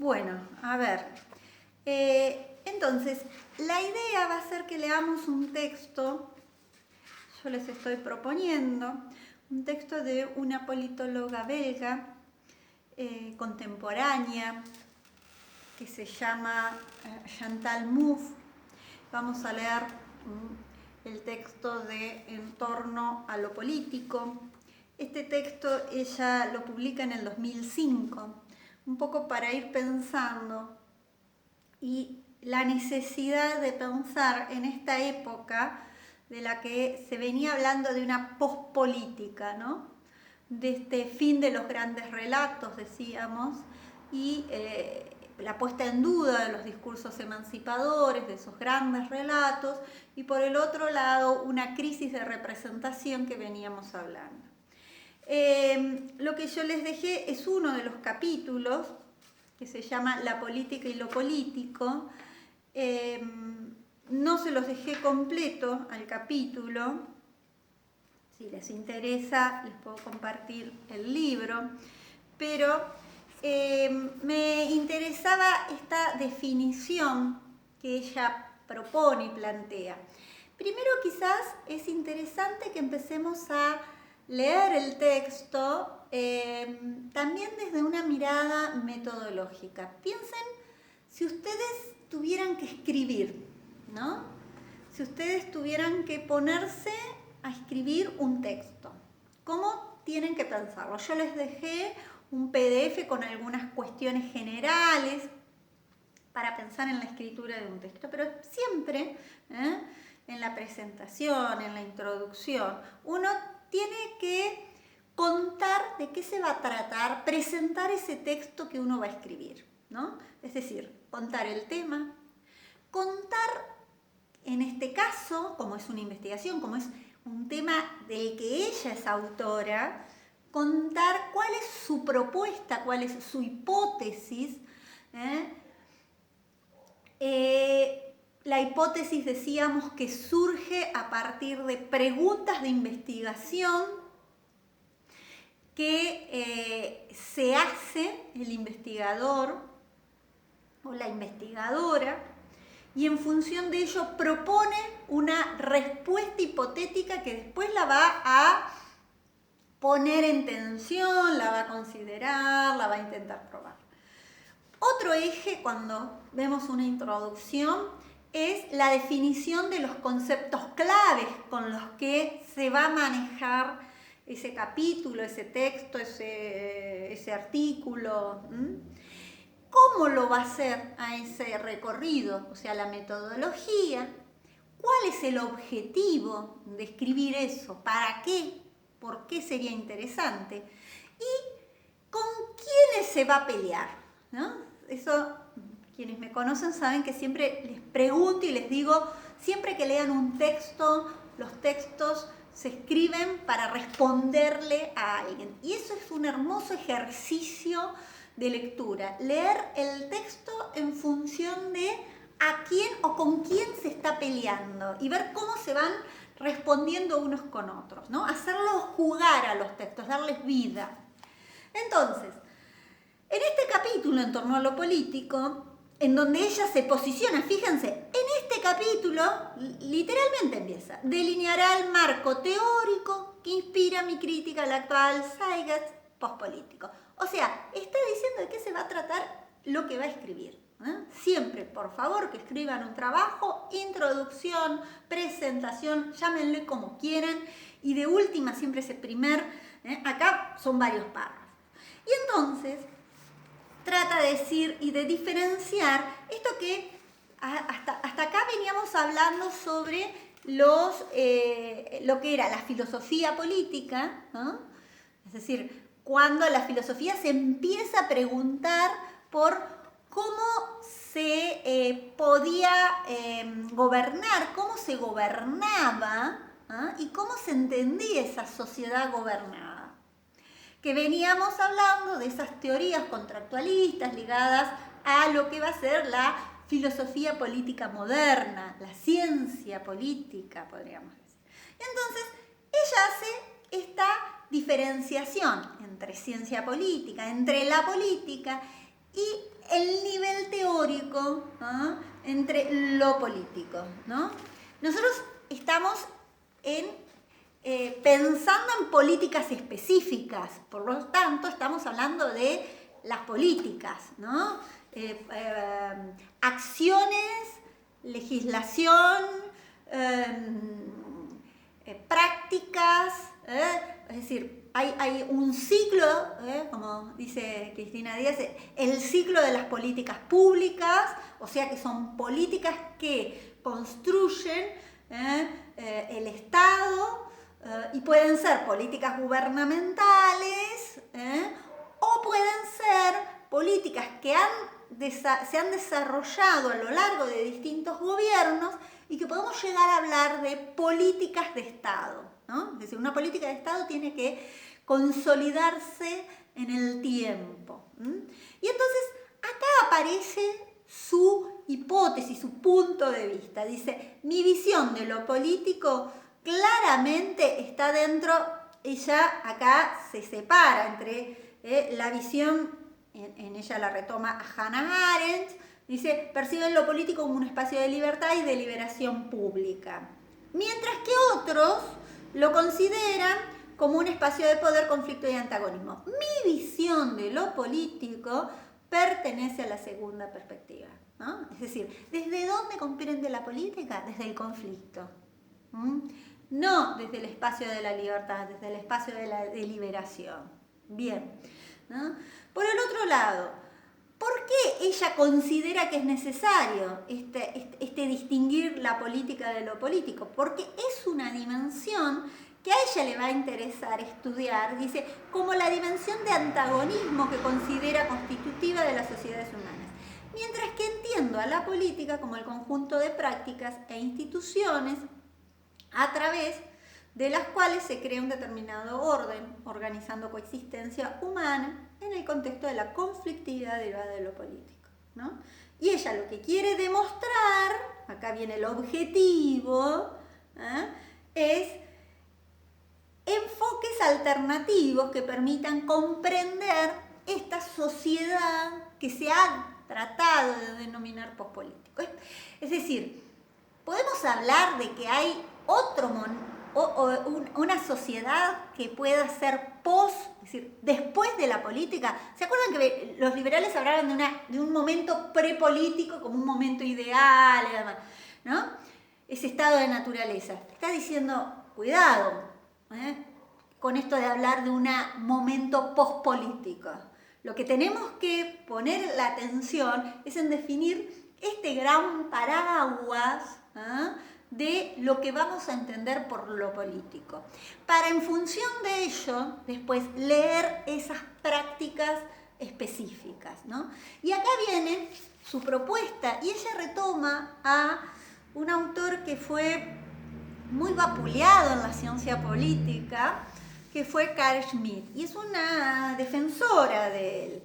Bueno, a ver. Entonces, la idea va a ser que leamos un texto, yo les estoy proponiendo, un texto de una politóloga belga contemporánea que se llama Chantal Mouffe. Vamos a leer el texto de En torno a lo político. Este texto ella lo publica en el 2005, un poco para ir pensando y la necesidad de pensar en esta época de la que se venía hablando de una pospolítica, ¿no? De este fin de los grandes relatos, decíamos, y la puesta en duda de los discursos emancipadores, de esos grandes relatos, y por el otro lado una crisis de representación que veníamos hablando. Lo que yo les dejé es uno de los capítulos que se llama La política y lo político. No se los dejé completo al capítulo. Si les interesa, les puedo compartir el libro. Pero me interesaba esta definición que ella propone y plantea. Primero, quizás es interesante que empecemos a leer el texto también desde una mirada metodológica. Piensen si ustedes tuvieran que escribir, ¿no? Si ustedes tuvieran que ponerse a escribir un texto, ¿cómo tienen que pensarlo? Yo les dejé un PDF con algunas cuestiones generales para pensar en la escritura de un texto, pero siempre en la presentación, en la introducción, uno tiene que contar de qué se va a tratar, presentar ese texto que uno va a escribir, ¿no? Es decir, contar el tema, contar, en este caso, como es una investigación, como es un tema del que ella es autora, contar cuál es su propuesta, cuál es su hipótesis. La hipótesis, decíamos, que surge a partir de preguntas de investigación que se hace el investigador o la investigadora, y en función de ello propone una respuesta hipotética que después la va a poner en tensión, la va a considerar, la va a intentar probar. Otro eje cuando vemos una introducción es la definición de los conceptos claves con los que se va a manejar ese capítulo, ese texto, ese artículo. ¿Cómo lo va a hacer a ese recorrido? O sea, la metodología. ¿Cuál es el objetivo de escribir eso? ¿Para qué? ¿Por qué sería interesante? ¿Y con quiénes se va a pelear? ¿No? Eso, quienes me conocen saben que siempre les pregunto y les digo, siempre que lean un texto, los textos se escriben para responderle a alguien. Y eso es un hermoso ejercicio de lectura. Leer el texto en función de a quién o con quién se está peleando y ver cómo se van respondiendo unos con otros, ¿no? Hacerlos jugar a los textos, darles vida. Entonces, en este capítulo en torno a lo político, en donde ella se posiciona, fíjense, en este capítulo literalmente empieza, delineará el marco teórico que inspira mi crítica al actual zeitgeist pospolítico. O sea, está diciendo de qué se va a tratar lo que va a escribir. Siempre, por favor, que escriban un trabajo, introducción, presentación, llámenle como quieran, y de última siempre ese primer, acá son varios párrafos. Y entonces trata de decir y de diferenciar esto que hasta acá veníamos hablando sobre lo que era la filosofía política, ¿no? Es decir, cuando la filosofía se empieza a preguntar por cómo se podía gobernar, cómo se gobernaba, y cómo se entendía esa sociedad gobernada. Que veníamos hablando de esas teorías contractualistas ligadas a lo que va a ser la filosofía política moderna, la ciencia política, podríamos decir. Entonces, ella hace esta diferenciación entre ciencia política, entre la política, y el nivel teórico entre lo político, ¿no? Nosotros estamos pensando en políticas específicas, por lo tanto estamos hablando de las políticas, ¿no? Acciones, legislación, prácticas, es decir, hay un ciclo, como dice Cristina Díaz, el ciclo de las políticas públicas, o sea que son políticas que construyen el Estado, y pueden ser políticas gubernamentales, o pueden ser políticas que se han desarrollado a lo largo de distintos gobiernos y que podemos llegar a hablar de políticas de Estado, ¿no? Es decir, una política de Estado tiene que consolidarse en el tiempo. Y entonces acá aparece su hipótesis, su punto de vista. Dice, mi visión de lo político claramente está dentro, ella acá se separa entre la visión, en ella la retoma a Hannah Arendt, dice, perciben lo político como un espacio de libertad y de liberación pública, mientras que otros lo consideran como un espacio de poder, conflicto y antagonismo. Mi visión de lo político pertenece a la segunda perspectiva, ¿no? Es decir, ¿desde dónde comprende la política? Desde el conflicto. No desde el espacio de la libertad, desde el espacio de la deliberación. Bien, ¿no? Por el otro lado, ¿por qué ella considera que es necesario este distinguir la política de lo político? Porque es una dimensión que a ella le va a interesar estudiar, dice, como la dimensión de antagonismo que considera constitutiva de las sociedades humanas. Mientras que entiendo a la política como el conjunto de prácticas e instituciones a través de las cuales se crea un determinado orden, organizando coexistencia humana en el contexto de la conflictividad derivada de lo político, ¿no? Y ella lo que quiere demostrar, acá viene el objetivo, es enfoques alternativos que permitan comprender esta sociedad que se ha tratado de denominar pospolítico. Es decir, podemos hablar de que hay una sociedad que pueda ser es decir, después de la política. ¿Se acuerdan que los liberales hablaban de un momento prepolítico como un momento ideal y demás, ¿no? Ese estado de naturaleza. Está diciendo, cuidado, con esto de hablar de un momento pospolítico. Lo que tenemos que poner la atención es en definir este gran paraguas de lo que vamos a entender por lo político. Para en función de ello, después leer esas prácticas específicas, ¿no? Y acá viene su propuesta, y ella retoma a un autor que fue muy vapuleado en la ciencia política, que fue Carl Schmitt, y es una defensora de él.